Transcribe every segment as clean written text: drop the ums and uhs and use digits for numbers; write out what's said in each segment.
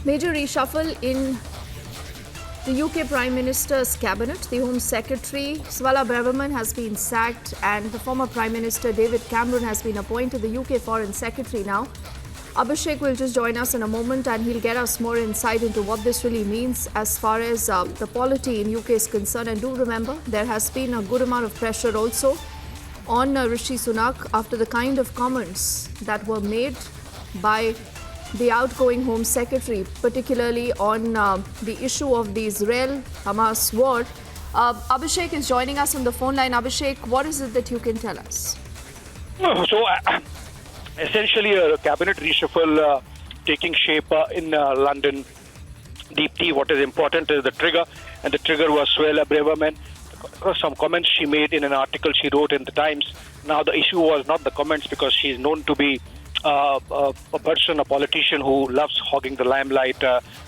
Major reshuffle in the UK Prime Minister's cabinet. The Home Secretary, Suella Braverman, has been sacked and the former Prime Minister David Cameron has been appointed the UK Foreign Secretary now. Abhishek will just join us in a moment and he'll get us more insight into what this really means as far as the polity in UK is concerned. And do remember, there has been a good amount of pressure also on Rishi Sunak after the kind of comments that were made by the outgoing Home Secretary, particularly on the issue of the Israel-Hamas war. Abhishek is joining us on the phone line. Abhishek, what is it that you can tell us? Essentially, a cabinet reshuffle taking shape in London. Deeply, what is important is the trigger, and the trigger was Suella Braverman. Some comments she made in an article she wrote in the Times. Now, the issue was not the comments, because she is known to be a politician who loves hogging the limelight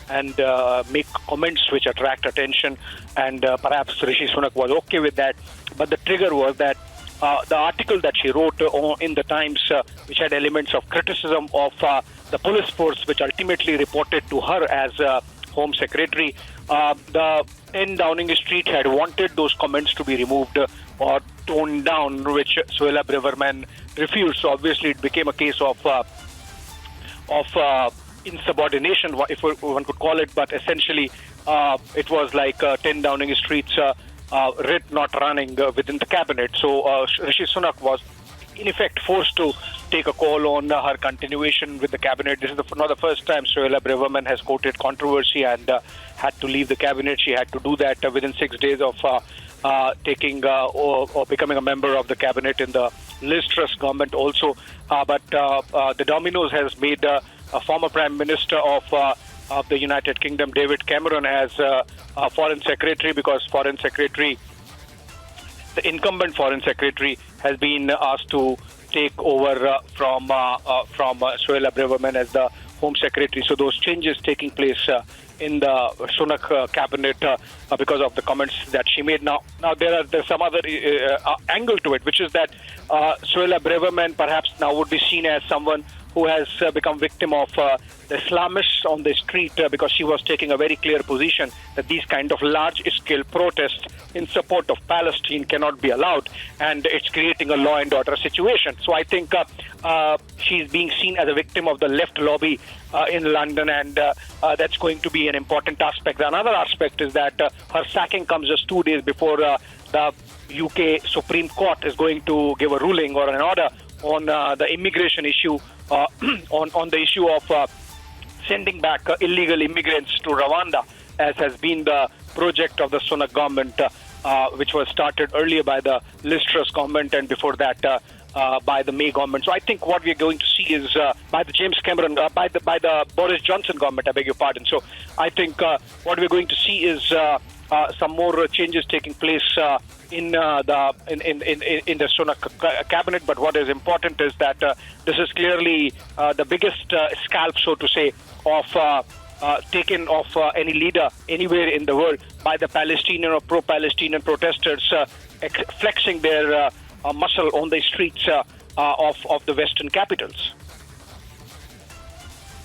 and make comments which attract attention. And perhaps Rishi Sunak was okay with that. But the trigger was that the article that she wrote in the Times, which had elements of criticism of the police force, which ultimately reported to her as Home Secretary. The 10 Downing Street had wanted those comments to be removed or toned down, which Suella Braverman refused. So obviously it became a case of insubordination, if one could call it. But essentially it was like 10 Downing Street's writ not running within the cabinet. So Rishi Sunak was in effect forced to take a call on her continuation with the cabinet. This is not the first time Suella Braverman has courted controversy and had to leave the cabinet. She had to do that within 6 days of taking or becoming a member of the cabinet in the Liz Truss government also. But the dominoes has made a former Prime Minister of the United Kingdom, David Cameron, as Foreign Secretary, because Foreign Secretary, the incumbent Foreign Secretary, has been asked to take over from Suella Braverman as the Home Secretary. So those changes taking place in the Sunak cabinet because of the comments that she made. Now there's some other angle to it, which is that Suella Braverman perhaps now would be seen as someone who has become victim of the Islamists on the street because she was taking a very clear position that these kind of large-scale protests in support of Palestine cannot be allowed, and it's creating a law and order situation. So I think she's being seen as a victim of the left lobby in London, and that's going to be an important aspect. Another aspect is that her sacking comes just 2 days before the UK Supreme Court is going to give a ruling or an order on the immigration issue, on the issue of sending back illegal immigrants to Rwanda, as has been the project of the Sunak government, which was started earlier by the Liz Truss government and before that by the May government. So I think what we're going to see is by the James Cameron, by the Boris Johnson government, I beg your pardon. So I think what we're going to see is some more changes taking place in the Sunak cabinet. But what is important is that this is clearly the biggest scalp, so to say, of taken of any leader anywhere in the world by the Palestinian or pro-Palestinian protesters flexing their muscle on the streets of the Western capitals.